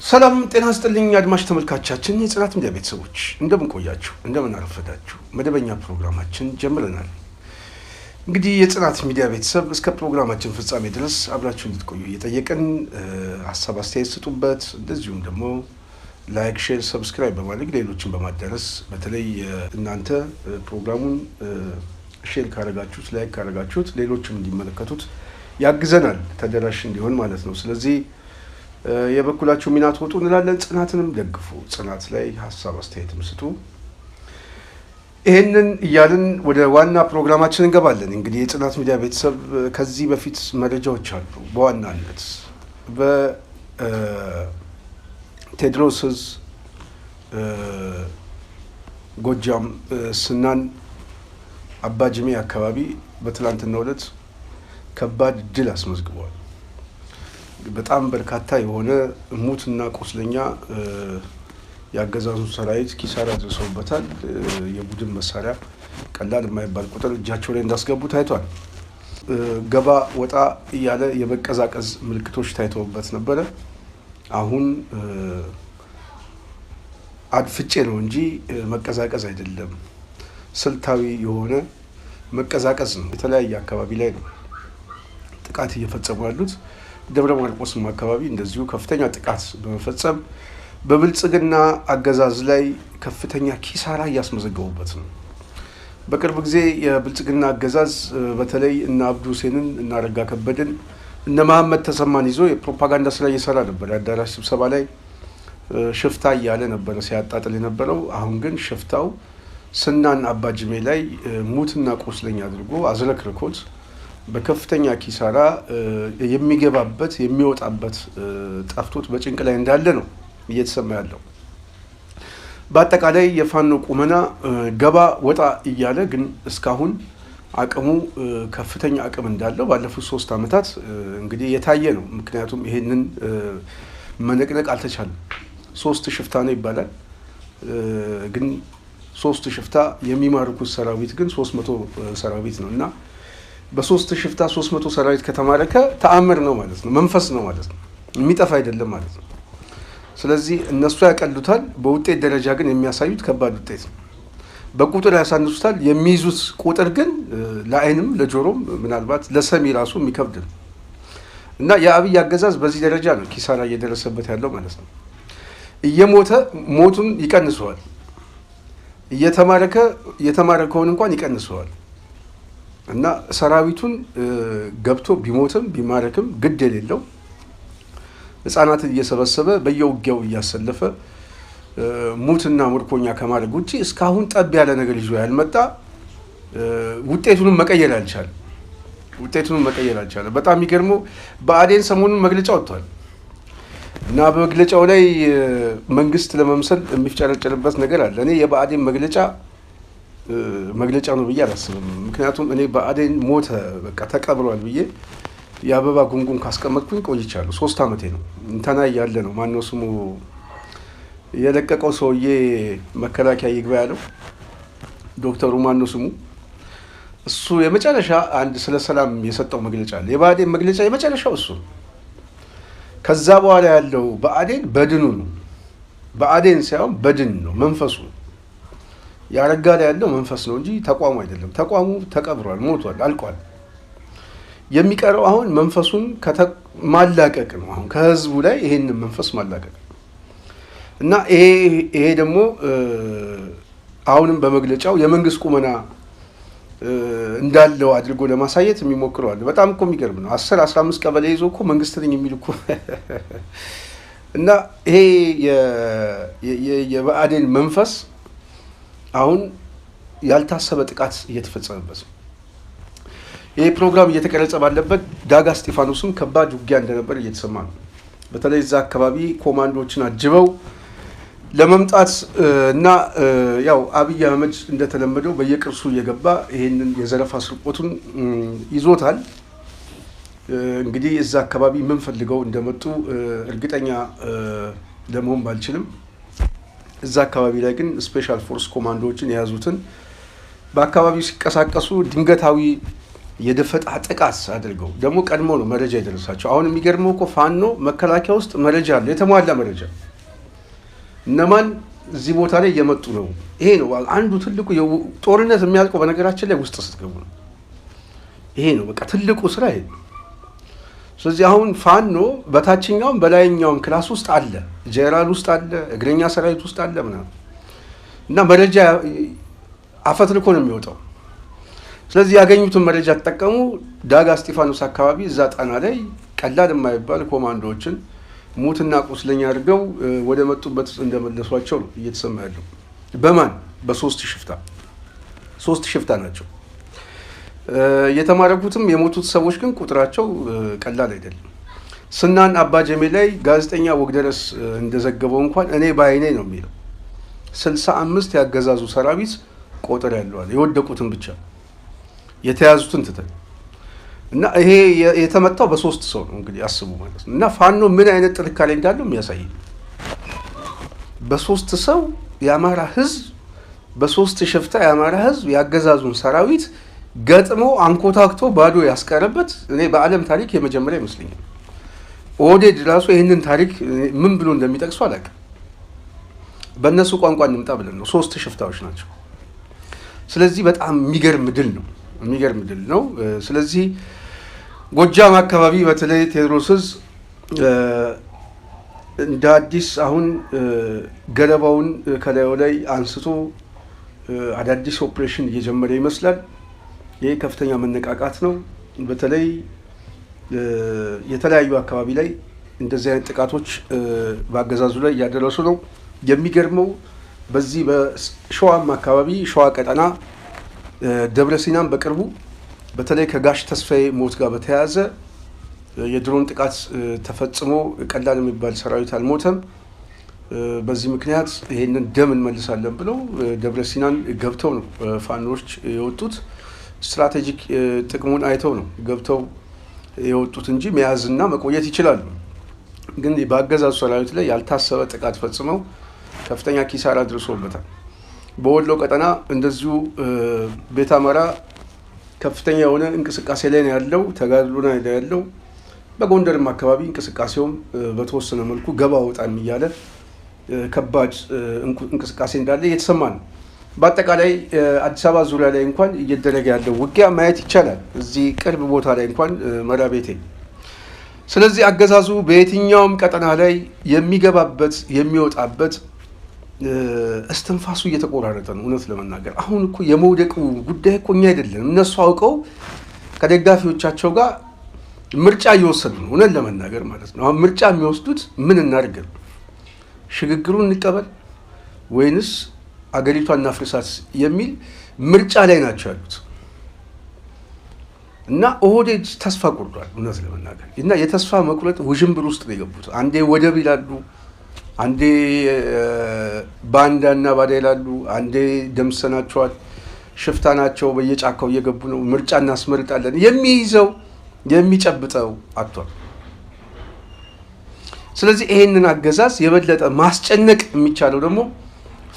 ሰላም ጤና ይስጥልኝ አድማጭ ተመልካቾቻችን የጽናት ሚዲያ ቤተሰቦች እንደምን ቆያችሁ እንደምን አረፈዳችሁ መደበኛ ፕሮግራማችን ጀምረናል። እንግዲህ የጽናት ሚዲያ ቤተሰብ እስከ ፕሮግራማችን ፍጻሜ ድረስ አብራችሁ እንድትቆዩ እየጠየቅን ሐሳብ አስተያየት ስጡበት። እንደዚሁም ደግሞ ላይክ ሼር ሰብስክራይብ በማድረግ ሌሎችን በማዳረስ በተለይ እናንተ ፕሮግራሙን ሼር ካረጋችሁት ላይክ ካረጋችሁት ሌሎችም እንዲመለከቱት ያግዘናል ተደራሽ እንዲሆን ማለት ነው። ስለዚህ የበኩላችሁ ሚና ተወጡ እንላለን። ጽናትንም ደግፉ፣ ጽናት ላይ ሐሳብ አስተያየትም ስጡ። ይሄንን እያልን ወደ ዋና ፕሮግራማችን እንገባለን። እንግዲህ የጽናት ሚዲያ ቤተሰብ ከዚህ በፊት መረጃዎች አሉ። በዋናነት በቴዎድሮስ ጎጃም ስናን አባጅሜ አካባቢ በትላንትናው ዕለት ከባድ ድል አስመዝግበዋል። በጣም በርካታ የሆነ ሙትና ቁስለኛ ያገዛዙ ሰራዊት ኪሳራ ደርሰውበታል። የቡድን መሳሪያ ቀላል የማይባል ቁጥር እጃቸው ላይ እንዳስገቡ ታይቷል። ገባ ወጣ እያለ የመቀዛቀዝ ምልክቶች ታይተውበት ነበረ። አሁን አድፍጬ ነው እንጂ መቀዛቀዝ አይደለም፣ ስልታዊ የሆነ መቀዛቀዝ ነው። የተለያየ አካባቢ ላይ ነው ጥቃት እየፈጸሙ ያሉት። ደብረ ማርቆስም አካባቢ እንደዚሁ ከፍተኛ ጥቃት በመፈጸም በብልጽግና አገዛዝ ላይ ከፍተኛ ኪሳራ እያስመዘገቡበት ነው። በቅርብ ጊዜ የብልጽግና አገዛዝ በተለይ እነ አብዱ ሁሴንን እና አረጋ ከበደን እነ መሐመድ ተሰማን ይዞ የፕሮፓጋንዳ ስራ እየሰራ ነበር። የአዳራሽ ስብሰባ ላይ ሽፍታ እያለ ነበረ ሲያጣጥል የነበረው። አሁን ግን ሽፍታው ስናን አባጅሜ ላይ ሙትና ቁስለኛ አድርጎ አዝረክርኮት በከፍተኛ ኪሳራ የሚገባበት የሚወጣበት ጠፍቶት በጭንቅ ላይ እንዳለ ነው እየተሰማ ያለው። በአጠቃላይ የፋኖ ቁመና ገባ ወጣ እያለ ግን እስካሁን አቅሙ ከፍተኛ አቅም እንዳለው ባለፉት 3 ዓመታት እንግዲህ የታየ ነው። ምክንያቱም ይሄንን መነቅነቅ አልተቻለም። 3 ሽፍታ ነው ይባላል፣ ግን 3 ሽፍታ የሚማርኩት ሰራዊት ግን 300 ሰራዊት ነው እና በ3 ሽፍታ 300 ሰራዊት ከተማረከ ተአምር ነው ማለት ነው፣ መንፈስ ነው ማለት ነው፣ የሚጠፋ አይደለም ማለት ነው። ስለዚህ እነሱ ያቀሉታል፣ በውጤት ደረጃ ግን የሚያሳዩት ከባድ ውጤት ነው። በቁጥር ያሳንሱታል፣ የሚይዙት ቁጥር ግን ለአይንም ለጆሮም ምናልባት ለሰሚ ራሱ የሚከብድ ነው እና የአብይ አገዛዝ በዚህ ደረጃ ነው ኪሳራ እየደረሰበት ያለው ማለት ነው። እየሞተ ሞቱን ይቀንሰዋል፣ እየተማረከ የተማረከውን እንኳን ይቀንሰዋል እና ሰራዊቱን ገብቶ ቢሞትም ቢማረክም ግድ የሌለው ህፃናትን እየሰበሰበ በየውጊያው እያሰለፈ ሙትና ምርኮኛ ከማድረግ ውጪ እስካሁን ጠብ ያለ ነገር ይዞ ያልመጣ ውጤቱንም መቀየር አልቻለም። በጣም የሚገርመው ብአዴን ሰሞኑን መግለጫ ወጥቷል እና በመግለጫው ላይ መንግስት ለመምሰል የሚፍጨረጨርበት ነገር አለ። እኔ የብአዴን መግለጫ ነው ብዬ አላስብም። ምክንያቱም እኔ ብአዴን ሞተ በቃ ተቀብሯል ብዬ የአበባ ጉንጉን ካስቀመጥኩኝ ቆይቻለሁ። 3 ዓመቴ ነው። እንተና ያለ ነው ማነው ስሙ የለቀቀው ሰውዬ መከላከያ ይግባ ያለው ዶክተሩ ማነው ስሙ፣ እሱ የመጨረሻ አንድ ስለ ሰላም የሰጠው መግለጫ አለ። የብአዴን መግለጫ የመጨረሻው እሱ። ከዛ በኋላ ያለው ብአዴን በድኑ ነው። ብአዴን ሳይሆን በድን ነው መንፈሱ። ያረጋ ላይ ያለው መንፈስ ነው እንጂ ተቋሙ አይደለም። ተቋሙ ተቀብሯል፣ ሞቷል፣ አልቋል። የሚቀረው አሁን መንፈሱን ማላቀቅ ነው። አሁን ከህዝቡ ላይ ይሄንን መንፈስ ማላቀቅ እና ይሄ ደግሞ አሁንም በመግለጫው የመንግስት ቁመና እንዳለው አድርጎ ለማሳየት የሚሞክረዋል። በጣም እኮ የሚገርም ነው። 10-15 ቀበሌ ይዞ እኮ መንግስት ነኝ የሚል እኮ እና ይሄ የብአዴን መንፈስ አሁን ያልታሰበ ጥቃት እየተፈጸመበት ነው። ይህ ፕሮግራም እየተቀረጸ ባለበት ዳጋ እስጢፋኖስም ከባድ ውጊያ እንደነበር እየተሰማ ነው። በተለይ እዛ አካባቢ ኮማንዶዎችን አጅበው ለመምጣት እና ያው አብይ አህመድ እንደተለመደው በየቅርሱ እየገባ ይሄንን የዘረፋ ስርቆቱን ይዞታል። እንግዲህ እዛ አካባቢ ምን ፈልገው እንደመጡ እርግጠኛ ለመሆን ባልችልም እዛ አካባቢ ላይ ግን ስፔሻል ፎርስ ኮማንዶዎችን የያዙትን በአካባቢው ሲቀሳቀሱ ድንገታዊ የደፈጣ ጥቃት አድርገው ደግሞ ቀድሞ ነው መረጃ የደረሳቸው። አሁን የሚገርመው እኮ ፋኖ መከላከያ ውስጥ መረጃ አለ፣ የተሟላ መረጃ እነማን እዚህ ቦታ ላይ እየመጡ ነው። ይሄ ነው አንዱ ትልቁ ጦርነት የሚያልቀው በነገራችን ላይ ውስጥ ስትገቡ ነው። ይሄ ነው በቃ ትልቁ ስራ ይሄ ነው። ስለዚህ አሁን ፋኖ በታችኛውም በላይኛውም ክላስ ውስጥ አለ፣ ጄኔራል ውስጥ አለ፣ እግረኛ ሰራዊት ውስጥ አለ ምናምን እና መረጃ አፈትልኮ ነው የሚወጣው። ስለዚህ ያገኙትን መረጃ ተጠቀሙ። ዳጋ እስጢፋኖስ አካባቢ እዛ ጣና ላይ ቀላል የማይባል ኮማንዶዎችን ሙትና ቁስለኛ አድርገው ወደ መጡበት እንደመለሷቸው ነው እየተሰማ ያለው። በማን በሶስት ሽፍታ ናቸው የተማረኩትም። የሞቱት ሰዎች ግን ቁጥራቸው ቀላል አይደለም። ስናን አባጀሜ ላይ ጋዜጠኛ ወግደረስ እንደዘገበው እንኳን እኔ በአይኔ ነው የሚለው 65 ያገዛዙ ሰራዊት ቆጠር ያለዋል። የወደቁትን ብቻ የተያዙትን ትተን እና ይሄ የተመታው በሶስት ሰው ነው እንግዲህ አስቡ ማለት ነው። እና ፋኖ ምን አይነት ጥንካሬ እንዳለው የሚያሳይ በሶስት ሰው የአማራ ህዝብ በሶስት ሽፍታ የአማራ ህዝብ ያገዛዙን ሰራዊት ገጥሞ አንኮታክቶ ባዶ ያስቀረበት እኔ በዓለም ታሪክ የመጀመሪያ ይመስለኛል። ኦህዴድ ራሱ ይህንን ታሪክ ምን ብሎ እንደሚጠቅሱ አላውቅም። በእነሱ ቋንቋ እንምጣ ብለን ነው። ሶስት ሽፍታዎች ናቸው። ስለዚህ በጣም የሚገርም ድል ነው። ስለዚህ ጎጃም አካባቢ በተለይ ቴዎድሮስ ዕዝ እንደ አዲስ አሁን ገለባውን ከላዩ ላይ አንስቶ አዳዲስ ኦፕሬሽን እየጀመረ ይመስላል። ይህ ከፍተኛ መነቃቃት ነው። በተለይ የተለያዩ አካባቢ ላይ እንደዚህ አይነት ጥቃቶች በአገዛዙ ላይ እያደረሱ ነው። የሚገርመው በዚህ በሸዋም አካባቢ ሸዋ ቀጠና ደብረ ሲናም በቅርቡ በተለይ ከጋሽ ተስፋዬ ሞት ጋር በተያያዘ የድሮን ጥቃት ተፈጽሞ ቀላል የሚባል ሰራዊት አልሞተም። በዚህ ምክንያት ይሄንን ደም እንመልሳለን ብለው ደብረ ሲናን ገብተው ነው ፋኖች የወጡት። ስትራቴጂክ ጥቅሙን አይተው ነው ገብተው የወጡት እንጂ መያዝና መቆየት ይችላሉ። ግን በአገዛዙ ሰራዊት ላይ ያልታሰበ ጥቃት ፈጽመው ከፍተኛ ኪሳራ አድርሶበታል። በወሎ ቀጠና እንደዚሁ ቤት አማራ ከፍተኛ የሆነ እንቅስቃሴ ላይ ነው ያለው፣ ተጋድሎ ላይ ነው ያለው። በጎንደርም አካባቢ እንቅስቃሴውም በተወሰነ መልኩ ገባ ወጣም እያለ ከባድ እንቅስቃሴ እንዳለ እየተሰማ ነው። በአጠቃላይ አዲስ አበባ ዙሪያ ላይ እንኳን እየደረገ ያለው ውጊያ ማየት ይቻላል። እዚህ ቅርብ ቦታ ላይ እንኳን መራቤቴ። ስለዚህ አገዛዙ በየትኛውም ቀጠና ላይ የሚገባበት የሚወጣበት እስትንፋሱ እየተቆራረጠ ነው። እውነት ለመናገር አሁን እኮ የመውደቁ ጉዳይ እኮ እኛ አይደለም፣ እነሱ አውቀው ከደጋፊዎቻቸው ጋር ምርጫ እየወሰዱ ነው። እውነት ለመናገር ማለት ነው። አሁን ምርጫ የሚወስዱት ምን እናድርግ፣ ሽግግሩን እንቀበል ወይንስ አገሪቷን እናፍርሳት የሚል ምርጫ ላይ ናቸው ያሉት። እና ኦህዴድ ተስፋ ቆርጧል እውነት ለመናገር እና የተስፋ መቁረጥ ውዥንብር ውስጥ ነው የገቡት። አንዴ ወደብ ይላሉ፣ አንዴ ባንዳና ባዳ ይላሉ፣ አንዴ ደምሰናቸዋል፣ ሽፍታ ናቸው፣ በየጫካው እየገቡ ነው፣ ምርጫ እናስመርጣለን። የሚይዘው የሚጨብጠው አጥቷል። ስለዚህ ይሄንን አገዛዝ የበለጠ ማስጨነቅ የሚቻለው ደግሞ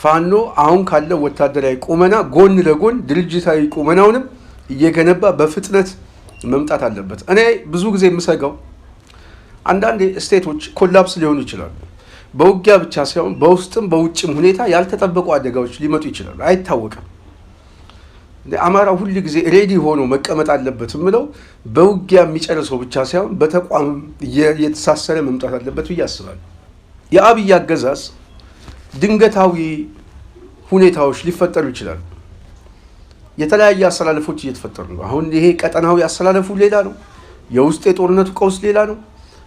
ፋኖ አሁን ካለው ወታደራዊ ቁመና ጎን ለጎን ድርጅታዊ ቁመናውንም እየገነባ በፍጥነት መምጣት አለበት። እኔ ብዙ ጊዜ የምሰጋው አንዳንድ ስቴቶች ኮላፕስ ሊሆኑ ይችላሉ። በውጊያ ብቻ ሳይሆን በውስጥም በውጭም ሁኔታ ያልተጠበቁ አደጋዎች ሊመጡ ይችላሉ፣ አይታወቅም። አማራ ሁል ጊዜ ሬዲ ሆኖ መቀመጥ አለበት የምለው በውጊያ የሚጨርሰው ብቻ ሳይሆን በተቋም የተሳሰረ መምጣት አለበት ብዬ አስባለሁ። የአብይ አገዛዝ ድንገታዊ ሁኔታዎች ሊፈጠሩ ይችላሉ። የተለያየ አሰላለፎች እየተፈጠሩ ነው። አሁን ይሄ ቀጠናዊ አሰላለፉ ሌላ ነው። የውስጥ የጦርነቱ ቀውስ ሌላ ነው።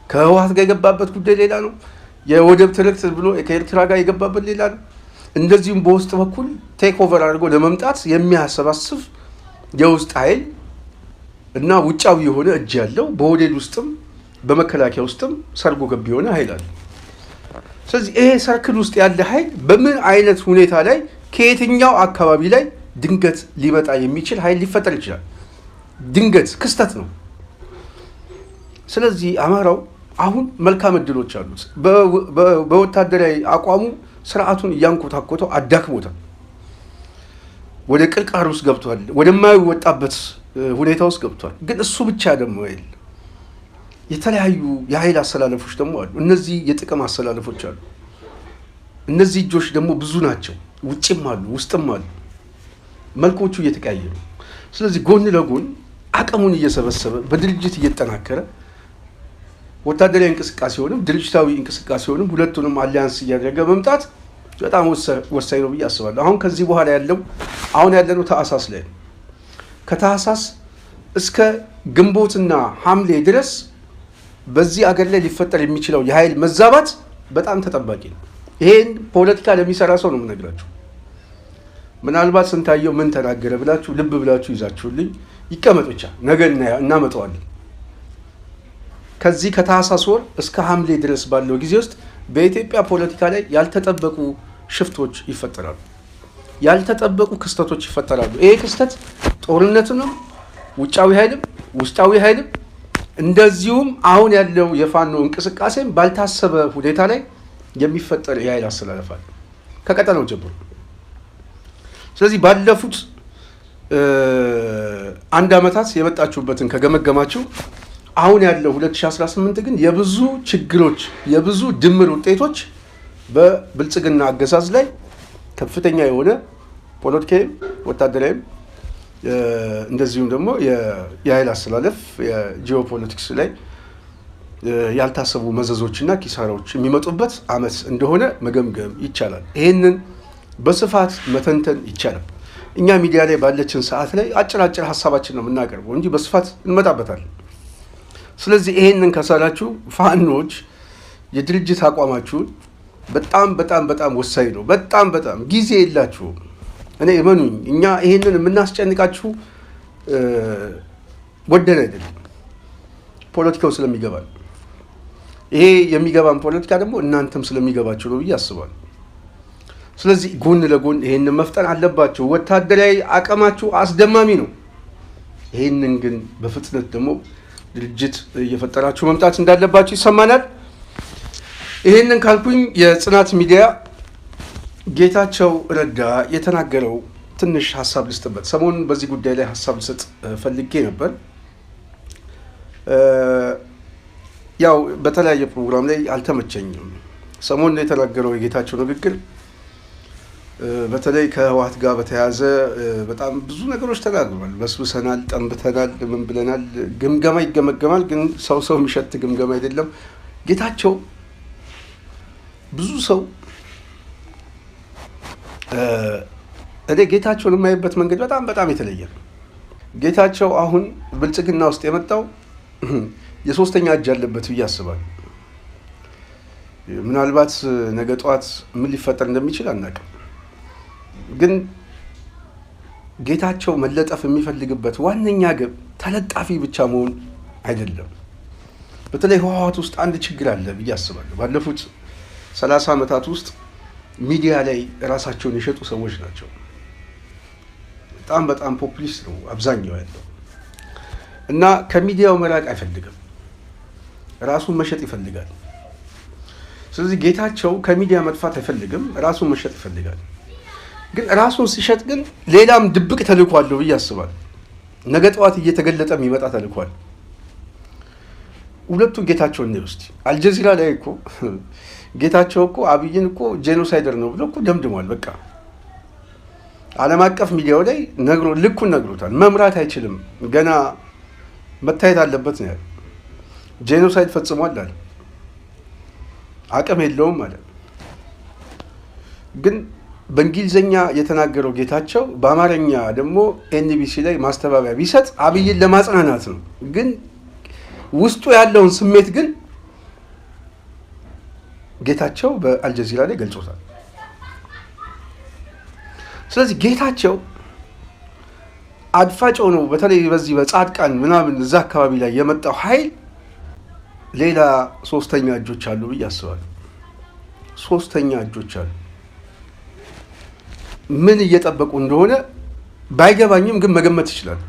ከህወሓት ጋር የገባበት ጉዳይ ሌላ ነው። የወደብ ትርክት ብሎ ከኤርትራ ጋር የገባበት ሌላ ነው። እንደዚሁም በውስጥ በኩል ቴክ ኦቨር አድርጎ ለመምጣት የሚያሰባስብ የውስጥ ኃይል እና ውጫዊ የሆነ እጅ ያለው በኦህዴድ ውስጥም በመከላከያ ውስጥም ሰርጎ ገብ የሆነ ኃይል አለ። ስለዚህ ይሄ ሰርክል ውስጥ ያለ ኃይል በምን አይነት ሁኔታ ላይ ከየትኛው አካባቢ ላይ ድንገት ሊመጣ የሚችል ኃይል ሊፈጠር ይችላል። ድንገት ክስተት ነው። ስለዚህ አማራው አሁን መልካም እድሎች አሉት። በወታደራዊ አቋሙ ስርዓቱን እያንኮታኮተው አዳክሞታል። ወደ ቅርቃር ውስጥ ገብቷል። ወደማይወጣበት ሁኔታ ውስጥ ገብቷል። ግን እሱ ብቻ ደግሞ የተለያዩ የኃይል አሰላለፎች ደግሞ አሉ። እነዚህ የጥቅም አሰላለፎች አሉ። እነዚህ እጆች ደግሞ ብዙ ናቸው። ውጭም አሉ፣ ውስጥም አሉ። መልኮቹ እየተቀያየሩ ስለዚህ ጎን ለጎን አቅሙን እየሰበሰበ በድርጅት እየተጠናከረ ወታደራዊ እንቅስቃሴውንም ድርጅታዊ እንቅስቃሴውንም ሁለቱንም አሊያንስ እያደረገ መምጣት በጣም ወሳኝ ነው ብዬ አስባለሁ። አሁን ከዚህ በኋላ ያለነው ታህሳስ ላይ ነው። ከታህሳስ እስከ ግንቦትና ሐምሌ ድረስ በዚህ አገር ላይ ሊፈጠር የሚችለው የኃይል መዛባት በጣም ተጠባቂ ነው። ይሄን ፖለቲካ ለሚሰራ ሰው ነው የምነግራችሁ። ምናልባት ስንታየው ምን ተናገረ ብላችሁ ልብ ብላችሁ ይዛችሁልኝ ይቀመጥ ብቻ፣ ነገ እናመጣዋለን። ከዚህ ከታህሳስ ወር እስከ ሐምሌ ድረስ ባለው ጊዜ ውስጥ በኢትዮጵያ ፖለቲካ ላይ ያልተጠበቁ ሽፍቶች ይፈጠራሉ፣ ያልተጠበቁ ክስተቶች ይፈጠራሉ። ይሄ ክስተት ጦርነትንም፣ ውጫዊ ኃይልም፣ ውስጣዊ ኃይልም እንደዚሁም አሁን ያለው የፋኖ እንቅስቃሴም ባልታሰበ ሁኔታ ላይ የሚፈጠር የኃይል አሰላለፋል ከቀጠናው ጀምሮ። ስለዚህ ባለፉት 1 ዓመታት የመጣችሁበትን ከገመገማችሁ አሁን ያለው 2018 ግን የብዙ ችግሮች የብዙ ድምር ውጤቶች በብልጽግና አገዛዝ ላይ ከፍተኛ የሆነ ፖለቲካዊም ወታደራዊም እንደዚሁም ደግሞ የኃይል አሰላለፍ የጂኦፖለቲክስ ላይ ያልታሰቡ መዘዞችና ኪሳራዎች የሚመጡበት ዓመት እንደሆነ መገምገም ይቻላል። ይህንን በስፋት መተንተን ይቻላል። እኛ ሚዲያ ላይ ባለችን ሰዓት ላይ አጭር ሀሳባችን ነው የምናቀርበው እንጂ በስፋት እንመጣበታለን። ስለዚህ ይሄንን ከሳላችሁ ፋኖች የድርጅት አቋማችሁን በጣም ወሳኝ ነው። በጣም ጊዜ የላችሁም። እኔ እመኑኝ፣ እኛ ይሄንን የምናስጨንቃችሁ ወደን አይደለም፣ ፖለቲካው ስለሚገባል። ይሄ የሚገባን ፖለቲካ ደግሞ እናንተም ስለሚገባችሁ ነው ብዬ አስባለሁ። ስለዚህ ጎን ለጎን ይሄንን መፍጠር አለባችሁ። ወታደራዊ አቅማችሁ አስደማሚ ነው። ይሄንን ግን በፍጥነት ደግሞ ድርጅት እየፈጠራችሁ መምጣት እንዳለባችሁ ይሰማናል። ይሄንን ካልኩኝ የጽናት ሚዲያ ጌታቸው ረዳ የተናገረው ትንሽ ሀሳብ ልስጥበት። ሰሞኑን በዚህ ጉዳይ ላይ ሀሳብ ልሰጥ ፈልጌ ነበር። ያው በተለያየ ፕሮግራም ላይ አልተመቸኝም። ሰሞኑን የተናገረው የጌታቸው ንግግር በተለይ ከህወሓት ጋር በተያያዘ በጣም ብዙ ነገሮች ተናግሯል። በስብሰናል፣ ጠንብተናል፣ ምን ብለናል። ግምገማ ይገመገማል፣ ግን ሰው የሚሸት ግምገማ አይደለም። ጌታቸው ብዙ ሰው እኔ ጌታቸውን የማይበት መንገድ በጣም የተለየ ነው። ጌታቸው አሁን ብልጽግና ውስጥ የመጣው የሶስተኛ እጅ አለበት ብዬ አስባለሁ። ምናልባት ነገ ጠዋት ምን ሊፈጠር እንደሚችል አናውቅም። ግን ጌታቸው መለጠፍ የሚፈልግበት ዋነኛ ግብ ተለጣፊ ብቻ መሆን አይደለም። በተለይ ህወሓት ውስጥ አንድ ችግር አለ ብዬ አስባለሁ። ባለፉት 30 ዓመታት ውስጥ ሚዲያ ላይ ራሳቸውን የሸጡ ሰዎች ናቸው። በጣም ፖፑሊስት ነው አብዛኛው ያለው እና ከሚዲያው መራቅ አይፈልግም፣ ራሱን መሸጥ ይፈልጋል። ስለዚህ ጌታቸው ከሚዲያ መጥፋት አይፈልግም፣ ራሱን መሸጥ ይፈልጋል። ግን ራሱን ሲሸጥ ግን ሌላም ድብቅ ተልእኮ አለው ብዬ አስባለሁ። ነገ ጠዋት እየተገለጠ የሚመጣ ተልእኮ አለ። ሁለቱን ጌታቸው ነው ውስጥ አልጀዚራ ላይ እኮ ጌታቸው እኮ አብይን እኮ ጄኖሳይደር ነው ብሎ እኮ ደምድሟል። በቃ ዓለም አቀፍ ሚዲያው ላይ ልኩን ነግሮታል። መምራት አይችልም፣ ገና መታየት አለበት ነው ያለው። ጄኖሳይድ ፈጽሟል አለ፣ አቅም የለውም አለ። ግን በእንግሊዝኛ የተናገረው ጌታቸው በአማርኛ ደግሞ ኤንቢሲ ላይ ማስተባበያ ቢሰጥ አብይን ለማጽናናት ነው። ግን ውስጡ ያለውን ስሜት ግን ጌታቸው በአልጀዚራ ላይ ገልጾታል። ስለዚህ ጌታቸው አድፋጭ ነው። በተለይ በዚህ በጻድቃን ምናምን እዛ አካባቢ ላይ የመጣው ኃይል ሌላ ሶስተኛ እጆች አሉ ብዬ አስባለሁ። ሶስተኛ እጆች አሉ። ምን እየጠበቁ እንደሆነ ባይገባኝም ግን መገመት ይችላሉ።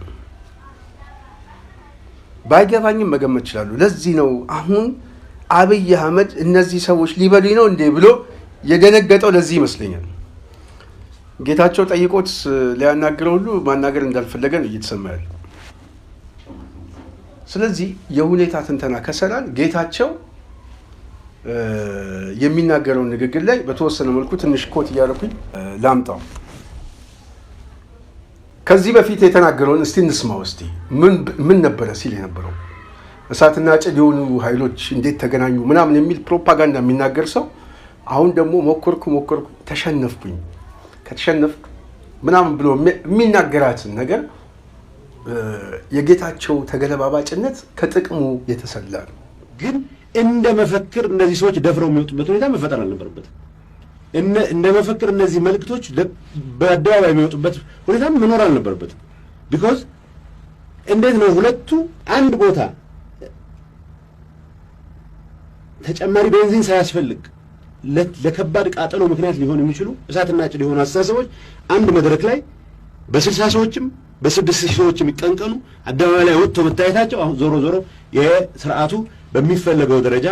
ለዚህ ነው አሁን አብይ አህመድ እነዚህ ሰዎች ሊበሉኝ ነው እንዴ ብሎ የደነገጠው። ለዚህ ይመስለኛል ጌታቸው ጠይቆት ሊያናግረው ሁሉ ማናገር እንዳልፈለገ ነው እየተሰማ ያለው። ስለዚህ የሁኔታ ትንተና ከሰራን ጌታቸው የሚናገረውን ንግግር ላይ በተወሰነ መልኩ ትንሽ ኮት እያደረኩኝ ላምጣው። ከዚህ በፊት የተናገረውን እስቲ እንስማው። እስቲ ምን ነበረ ሲል የነበረው እሳትና ጭድ የሆኑ ኃይሎች እንዴት ተገናኙ ምናምን የሚል ፕሮፓጋንዳ የሚናገር ሰው አሁን ደግሞ ሞከርኩ ተሸነፍኩኝ ከተሸነፍኩ ምናምን ብሎ የሚናገራትን ነገር የጌታቸው ተገለባባጭነት ከጥቅሙ የተሰላ ነው። ግን እንደ መፈክር እነዚህ ሰዎች ደፍረው የሚወጡበት ሁኔታ መፈጠር አልነበረበትም። እንደ መፈክር እነዚህ መልእክቶች በአደባባይ የሚወጡበት ሁኔታ መኖር አልነበረበትም። ቢኮዝ እንዴት ነው ሁለቱ አንድ ቦታ ተጨማሪ ቤንዚን ሳያስፈልግ ለከባድ ቃጠሎ ምክንያት ሊሆን የሚችሉ እሳትና ጭድ የሆኑ አስተሳሰቦች አንድ መድረክ ላይ በ60 ሰዎችም በ6,000 ሰዎችም ይቀንቀኑ አደባባይ ላይ ወጥቶ መታየታቸው አሁን ዞሮ የሥርዓቱ በሚፈለገው ደረጃ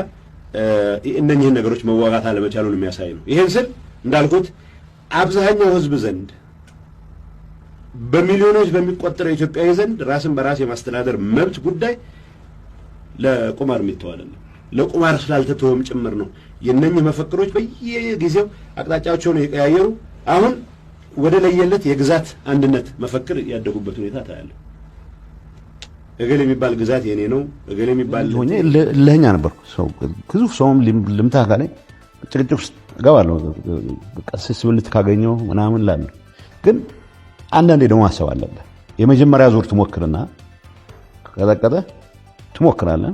እነኚህን ነገሮች መዋጋት አለመቻሉን የሚያሳይ ነው። ይሄን ስል እንዳልኩት አብዛኛው ሕዝብ ዘንድ በሚሊዮኖች በሚቆጠረው ኢትዮጵያዊ ዘንድ ራስን በራስ የማስተዳደር መብት ጉዳይ ለቁማር የሚተዋል ነው። ለቁማር ስላልተተወም ጭምር ነው የነኚህ መፈክሮች በየጊዜው አቅጣጫቸውን የቀያየሩ አሁን ወደ ለየለት የግዛት አንድነት መፈክር ያደጉበት ሁኔታ ታያለ። እገሌ የሚባል ግዛት የኔ ነው እገሌ የሚባል ለኛ ነበር ሰው ግዙፍ ሰውም ልምታ ካለ ጭቅጭቅ ውስጥ ገባለሁ ቀስስ ብልት ካገኘው ምናምን ላል ግን አንዳንዴ ደግሞ ማሰብ አለበት። የመጀመሪያ ዙር ትሞክርና ከቀጠቀጠ ትሞክራለህ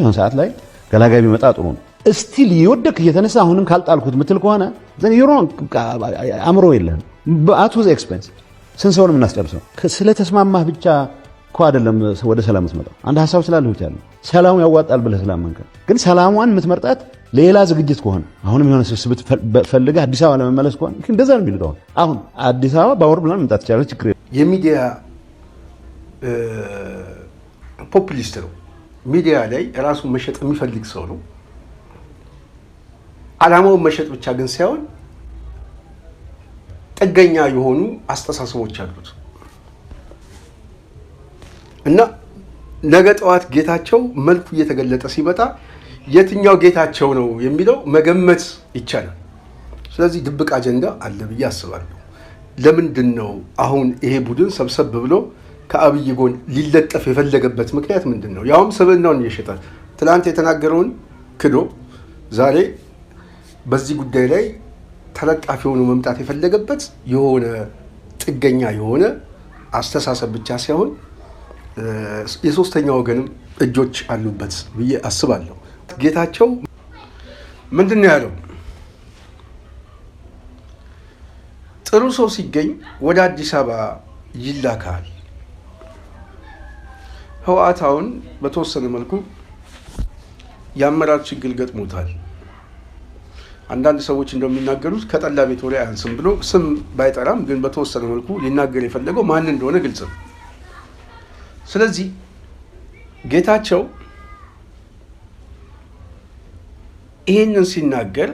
ይሁን ሰዓት ላይ ገላጋይ ቢመጣ ጥሩ ነው። እስቲል ይወደክ እየተነሳ አሁንም ካልጣልኩት ምትል ከሆነ ዘን ዩሮን አምሮ የለም በአቱ ዘ ኤክስፔንስ ስንሰውን ምናስጨርሰው ስለተስማማህ ብቻ እኮ አይደለም ወደ ሰላም የምትመጣው። አንድ ሐሳብ ስላልህ ብቻ ነው ሰላሙ ያዋጣል ብለህ ስለማንከ ግን ሰላሟን የምትመርጣት ሌላ ዝግጅት ከሆነ አሁንም የሆነ ስብስብ ፈልገህ አዲስ አበባ ለመመለስ ከሆነ እንደዛ ነው የሚሉት። አሁን አዲስ አበባ በአውሮፕላን መምጣት ይቻላል። ችግር የሚዲያ ፖፑሊስት ነው። ሚዲያ ላይ ራሱን መሸጥ የሚፈልግ ሰው ነው። ዓላማውን መሸጥ ብቻ ግን ሳይሆን ጥገኛ የሆኑ አስተሳሰቦች አሉት እና ነገ ጠዋት ጌታቸው መልኩ እየተገለጠ ሲመጣ የትኛው ጌታቸው ነው የሚለው መገመት ይቻላል። ስለዚህ ድብቅ አጀንዳ አለ ብዬ አስባለሁ። ለምንድን ነው አሁን ይሄ ቡድን ሰብሰብ ብሎ ከአብይ ጎን ሊለጠፍ የፈለገበት ምክንያት ምንድን ነው? ያውም ስብዕናውን እየሸጠ ትናንት የተናገረውን ክዶ ዛሬ በዚህ ጉዳይ ላይ ተለጣፊ ሆኖ መምጣት የፈለገበት የሆነ ጥገኛ የሆነ አስተሳሰብ ብቻ ሳይሆን የሶስተኛ ወገንም እጆች አሉበት ብዬ አስባለሁ። ጌታቸው ምንድን ነው ያለው? ጥሩ ሰው ሲገኝ ወደ አዲስ አበባ ይላካል። ህወሓታውን በተወሰነ መልኩ የአመራር ችግር ገጥሞታል። አንዳንድ ሰዎች እንደሚናገሩት ከጠላ ቤት ወሬ አያንስም ብሎ ስም ባይጠራም ግን በተወሰነ መልኩ ሊናገር የፈለገው ማን እንደሆነ ግልጽ ነው። ስለዚህ ጌታቸው ይህንን ሲናገር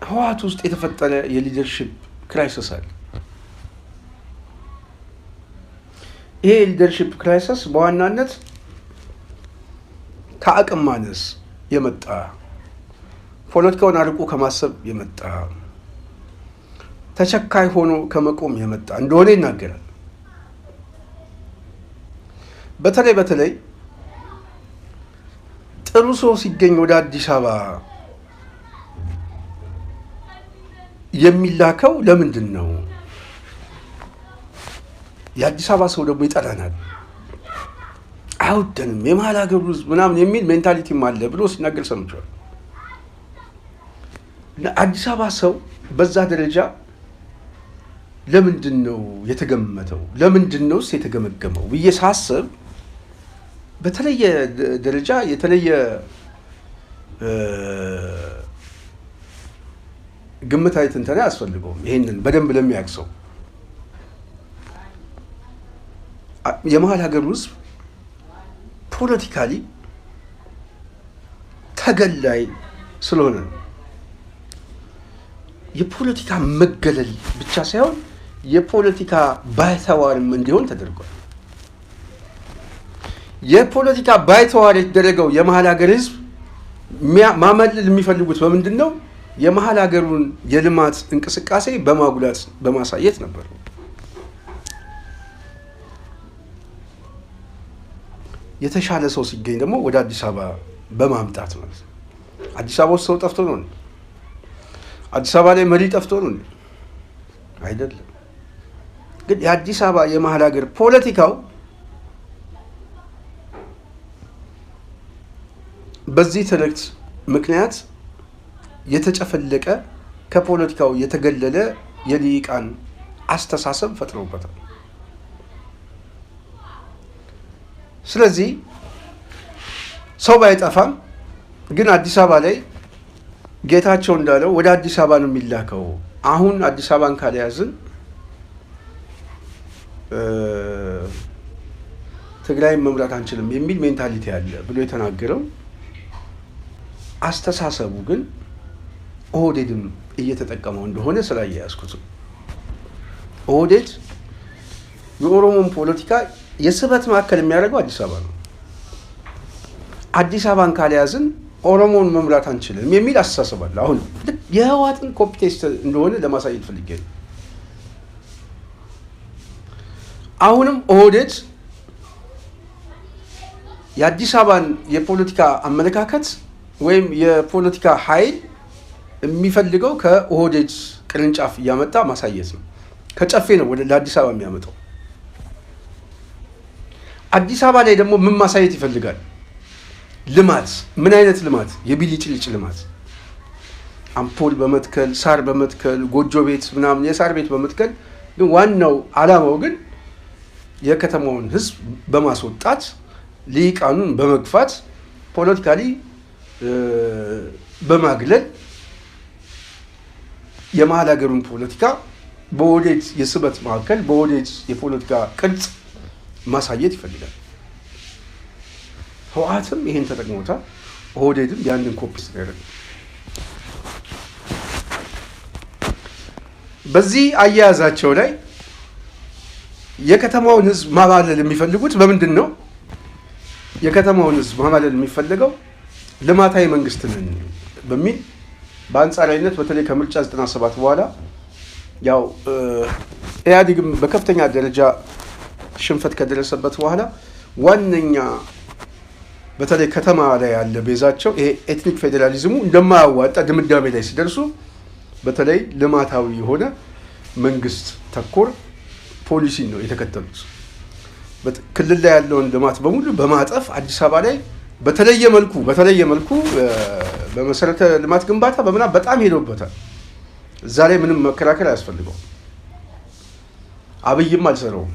ህወሓት ውስጥ የተፈጠረ የሊደርሺፕ ክራይሲስ አለ። ይሄ የሊደርሺፕ ክራይሲስ በዋናነት ከአቅም ማነስ የመጣ ፖለቲካውን አርቆ ከማሰብ የመጣ ተቸካይ ሆኖ ከመቆም የመጣ እንደሆነ ይናገራል። በተለይ ጥሩ ሰው ሲገኝ ወደ አዲስ አበባ የሚላከው ለምንድን ነው? የአዲስ አበባ ሰው ደግሞ ይጠላናል፣ አይወደንም፣ የመሀል ሀገር ህዝብ ምናምን የሚል ሜንታሊቲም አለ ብሎ ሲናገር ሰምቻለሁ። አዲስ አበባ ሰው በዛ ደረጃ ለምንድን ነው የተገመተው? ለምንድን ነው የተገመገመው ብዬ ሳስብ በተለየ ደረጃ የተለየ ግምታዊ ትንተና አያስፈልገውም። ይሄንን በደንብ ለሚያውቅ ሰው የመሀል ሀገር ህዝብ ፖለቲካሊ ተገላይ ስለሆነ የፖለቲካ መገለል ብቻ ሳይሆን የፖለቲካ ባይተዋርም እንዲሆን ተደርጓል። የፖለቲካ ባይተዋር የተደረገው የመሀል ሀገር ህዝብ ማመልል የሚፈልጉት በምንድን ነው? የመሀል ሀገሩን የልማት እንቅስቃሴ በማጉላት በማሳየት ነበር። የተሻለ ሰው ሲገኝ ደግሞ ወደ አዲስ አበባ በማምጣት ማለት ነው። አዲስ አበባ ውስጥ ሰው ጠፍቶ ነው? አዲስ አበባ ላይ መሪ ጠፍቶ ነው? አይደለም። ግን የአዲስ አበባ የመሀል ሀገር ፖለቲካው በዚህ ትርክት ምክንያት የተጨፈለቀ ከፖለቲካው የተገለለ የልሂቃን አስተሳሰብ ፈጥረውበታል። ስለዚህ ሰው ባይጠፋም ግን አዲስ አበባ ላይ ጌታቸው እንዳለው ወደ አዲስ አበባ ነው የሚላከው። አሁን አዲስ አበባን ካልያዝን ትግራይን መምራት አንችልም የሚል ሜንታሊቲ አለ ብሎ የተናገረው አስተሳሰቡ ግን ኦህዴድም እየተጠቀመው እንደሆነ ስላያያዝኩት ኦህዴድ የኦሮሞን ፖለቲካ የስበት ማዕከል የሚያደርገው አዲስ አበባ ነው። አዲስ አበባን ካልያዝን ኦሮሞን መምራት አንችልም የሚል አስተሳሰብ አለ። አሁን የህወሓትን ኮፒ ፔስት እንደሆነ ለማሳየት ፈልጌ ነው። አሁንም ኦህዴድ የአዲስ አበባን የፖለቲካ አመለካከት ወይም የፖለቲካ ኃይል የሚፈልገው ከኦህዴድ ቅርንጫፍ እያመጣ ማሳየት ነው። ከጨፌ ነው ወደ ለአዲስ አበባ የሚያመጣው። አዲስ አበባ ላይ ደግሞ ምን ማሳየት ይፈልጋል? ልማት። ምን አይነት ልማት? የቢሊጭልጭ ልማት። አምፖል በመትከል ሳር በመትከል ጎጆ ቤት ምናምን የሳር ቤት በመትከል ግን ዋናው አላማው ግን የከተማውን ህዝብ በማስወጣት ልሂቃኑን በመግፋት ፖለቲካሊ በማግለል የመሀል ሀገሩን ፖለቲካ በኦህዴድ የስበት ማዕከል በኦህዴድ የፖለቲካ ቅርጽ ማሳየት ይፈልጋል። ህወሓትም ይሄን ተጠቅሞታል። ኦህዴድም ያንን ኮፒ ያደርጋል። በዚህ አያያዛቸው ላይ የከተማውን ህዝብ ማማለል የሚፈልጉት በምንድን ነው? የከተማውን ህዝብ ማማለል የሚፈልገው ልማታዊ መንግስት ነን በሚል በአንጻራዊነት በተለይ ከምርጫ 97 በኋላ ያው ኢህአዴግም በከፍተኛ ደረጃ ሽንፈት ከደረሰበት በኋላ ዋነኛ በተለይ ከተማ ላይ ያለ ቤዛቸው ይሄ ኤትኒክ ፌዴራሊዝሙ እንደማያዋጣ ድምዳሜ ላይ ሲደርሱ በተለይ ልማታዊ የሆነ መንግስት ተኮር ፖሊሲ ነው የተከተሉት። ክልል ላይ ያለውን ልማት በሙሉ በማጠፍ አዲስ አበባ ላይ በተለየ መልኩ በመሰረተ ልማት ግንባታ በምናምን በጣም ሄዶበታል። እዛ ላይ ምንም መከራከር አያስፈልገው። አብይም አልሰራውም፣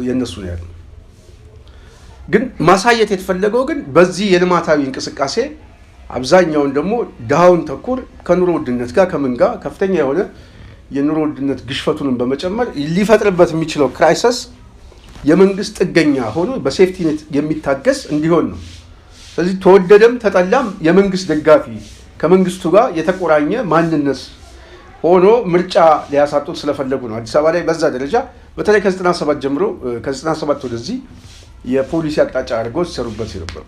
የነሱ ነው ያለው። ግን ማሳየት የተፈለገው ግን በዚህ የልማታዊ እንቅስቃሴ አብዛኛውን ደግሞ ድሃውን ተኮር ከኑሮ ውድነት ጋር ከምን ጋር ከፍተኛ የሆነ የኑሮ ውድነት ግሽፈቱንም በመጨመር ሊፈጥርበት የሚችለው ክራይሲስ የመንግስት ጥገኛ ሆኖ በሴፍቲ ኔት የሚታገስ እንዲሆን ነው። ስለዚህ ተወደደም ተጠላም የመንግስት ደጋፊ ከመንግስቱ ጋር የተቆራኘ ማንነት ሆኖ ምርጫ ሊያሳጡት ስለፈለጉ ነው። አዲስ አበባ ላይ በዛ ደረጃ በተለይ ከ97 ጀምሮ ከ97 ወደዚህ የፖሊሲ አቅጣጫ አድርገው ሲሰሩበት የነበሩ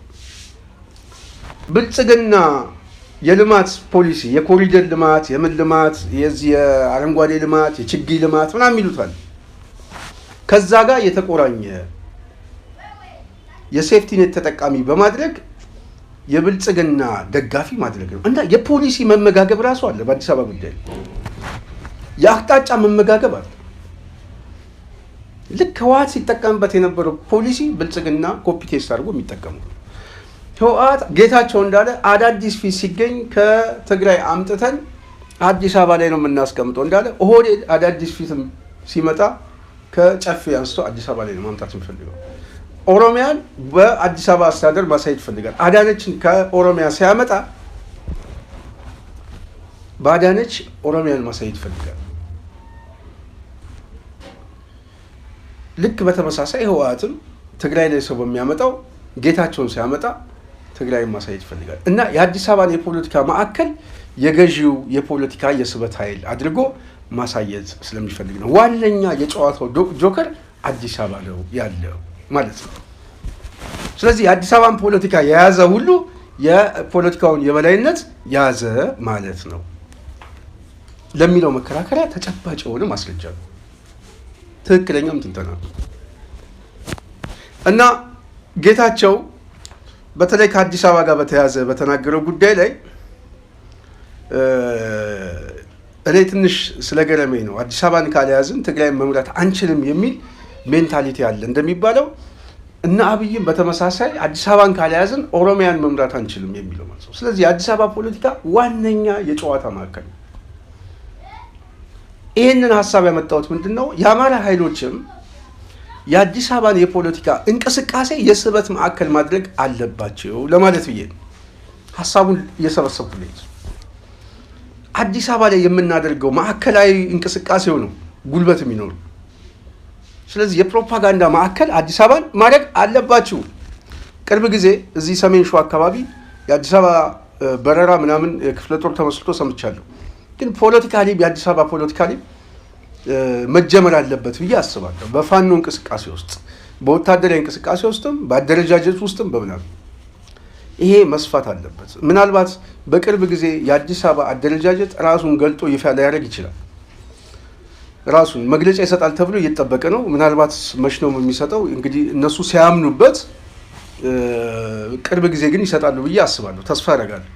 ብልጽግና የልማት ፖሊሲ የኮሪደር ልማት የምን ልማት የዚህ የአረንጓዴ ልማት የችግኝ ልማት ምናምን ይሉታል። ከዛ ጋር የተቆራኘ የሴፍቲ ኔት ተጠቃሚ በማድረግ የብልጽግና ደጋፊ ማድረግ ነው እና የፖሊሲ መመጋገብ ራሱ አለ። በአዲስ አበባ ጉዳይ የአቅጣጫ መመጋገብ አለ። ልክ ህወሓት ሲጠቀምበት የነበረው ፖሊሲ ብልጽግና ኮፒ ፔስት አድርጎ የሚጠቀሙ ህወሓት ጌታቸው እንዳለ አዳዲስ ፊት ሲገኝ ከትግራይ አምጥተን አዲስ አበባ ላይ ነው የምናስቀምጠው እንዳለ ኦህዴድ አዳዲስ ፊት ሲመጣ ከጨፌ አንስቶ አዲስ አበባ ላይ ነው ማምጣት የሚፈልገው። ኦሮሚያን በአዲስ አበባ አስተዳደር ማሳየት ይፈልጋል። አዳነችን ከኦሮሚያ ሲያመጣ በአዳነች ኦሮሚያን ማሳየት ይፈልጋል። ልክ በተመሳሳይ ህወሓትም ትግራይ ላይ ሰው በሚያመጣው ጌታቸውን ሲያመጣ ትግራይን ማሳየት ይፈልጋል እና የአዲስ አበባን የፖለቲካ ማዕከል የገዢው የፖለቲካ የስበት ኃይል አድርጎ ማሳየት ስለሚፈልግ ነው። ዋነኛ የጨዋታው ጆከር አዲስ አበባ ነው ያለው ማለት ነው። ስለዚህ የአዲስ አበባን ፖለቲካ የያዘ ሁሉ የፖለቲካውን የበላይነት ያዘ ማለት ነው ለሚለው መከራከሪያ ተጨባጭ የሆነ ማስረጃ ነው። ትክክለኛም ትንተና ነው እና ጌታቸው በተለይ ከአዲስ አበባ ጋር በተያዘ በተናገረው ጉዳይ ላይ እኔ ትንሽ ስለገረመኝ ነው። አዲስ አበባን ካልያዝን ትግራይን መምራት አንችልም የሚል ሜንታሊቲ አለ እንደሚባለው እና አብይም በተመሳሳይ አዲስ አበባን ካልያዝን ኦሮሚያን መምራት አንችልም የሚለው ማለት ነው። ስለዚህ የአዲስ አበባ ፖለቲካ ዋነኛ የጨዋታ ማዕከል ነው። ይህንን ሀሳብ ያመጣሁት ምንድነው የአማራ ኃይሎችም የአዲስ አበባን የፖለቲካ እንቅስቃሴ የስበት ማዕከል ማድረግ አለባቸው ለማለት ብዬ ነው ሀሳቡን እየሰበሰብኩልኝ። አዲስ አበባ ላይ የምናደርገው ማዕከላዊ እንቅስቃሴው ነው ጉልበት የሚኖሩ። ስለዚህ የፕሮፓጋንዳ ማዕከል አዲስ አበባን ማድረግ አለባችሁ። ቅርብ ጊዜ እዚህ ሰሜን ሸዋ አካባቢ የአዲስ አበባ በረራ ምናምን ክፍለ ጦር ተመስርቶ ሰምቻለሁ። ግን ፖለቲካሊ የአዲስ አበባ ፖለቲካሊ መጀመር አለበት ብዬ አስባለሁ። በፋኖ እንቅስቃሴ ውስጥ፣ በወታደራዊ እንቅስቃሴ ውስጥም፣ በአደረጃጀት ውስጥም በምናምን ይሄ መስፋት አለበት። ምናልባት በቅርብ ጊዜ የአዲስ አበባ አደረጃጀት ራሱን ገልጦ ይፋ ሊያደርግ ይችላል። ራሱን መግለጫ ይሰጣል ተብሎ እየተጠበቀ ነው። ምናልባት መች ነው የሚሰጠው? እንግዲህ እነሱ ሲያምኑበት ቅርብ ጊዜ ግን ይሰጣሉ ብዬ አስባለሁ፣ ተስፋ አደርጋለሁ።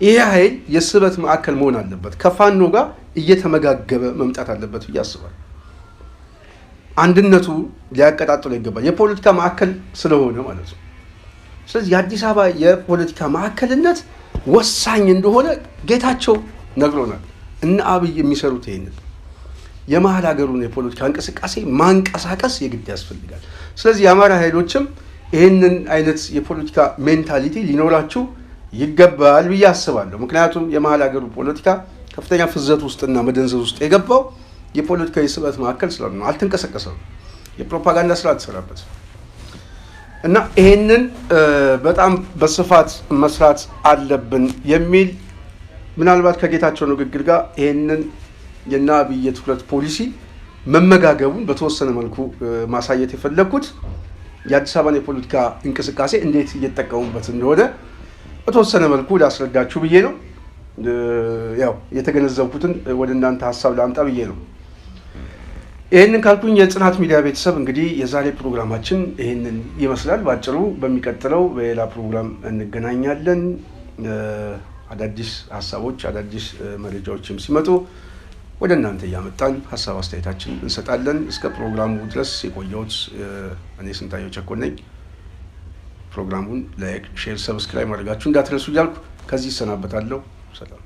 ይሄ ኃይል የስበት ማዕከል መሆን አለበት፣ ከፋኖ ጋር እየተመጋገበ መምጣት አለበት ብዬ አስባለሁ። አንድነቱ ሊያቀጣጥለው ይገባል፣ የፖለቲካ ማዕከል ስለሆነ ማለት ነው። ስለዚህ የአዲስ አበባ የፖለቲካ ማዕከልነት ወሳኝ እንደሆነ ጌታቸው ነግሮናል። እነ አብይ የሚሰሩት ይሄንን የመሀል ሀገሩን የፖለቲካ እንቅስቃሴ ማንቀሳቀስ የግድ ያስፈልጋል። ስለዚህ የአማራ ኃይሎችም ይህንን አይነት የፖለቲካ ሜንታሊቲ ሊኖራችሁ ይገባል ብዬ አስባለሁ። ምክንያቱም የመሀል ሀገሩ ፖለቲካ ከፍተኛ ፍዘት ውስጥና መደንዘዝ ውስጥ የገባው የፖለቲካ የስበት ማዕከል ስለሆነ ነው። አልተንቀሳቀሰም፣ የፕሮፓጋንዳ ስራ ተሰራበት እና ይሄንን በጣም በስፋት መስራት አለብን የሚል ምናልባት ከጌታቸው ንግግር ጋር ይሄንን የእነ አብይ የትኩረት ፖሊሲ መመጋገቡን በተወሰነ መልኩ ማሳየት የፈለግኩት የአዲስ አበባን የፖለቲካ እንቅስቃሴ እንዴት እየተጠቀሙበት እንደሆነ በተወሰነ መልኩ ላስረዳችሁ ብዬ ነው። ያው የተገነዘብኩትን ወደ እናንተ ሀሳብ ላምጣ ብዬ ነው። ይህንን ካልኩኝ የጽናት ሚዲያ ቤተሰብ እንግዲህ የዛሬ ፕሮግራማችን ይህንን ይመስላል ባጭሩ። በሚቀጥለው በሌላ ፕሮግራም እንገናኛለን። አዳዲስ ሀሳቦች አዳዲስ መረጃዎችም ሲመጡ ወደ እናንተ እያመጣን ሀሳብ አስተያየታችን እንሰጣለን። እስከ ፕሮግራሙ ድረስ የቆየሁት እኔ ስንታየው ቸኮል ነኝ። ፕሮግራሙን ላይክ፣ ሼር፣ ሰብስክራይብ ማድረጋችሁ እንዳትረሱ እያልኩ ከዚህ ይሰናበታለሁ። ሰላም።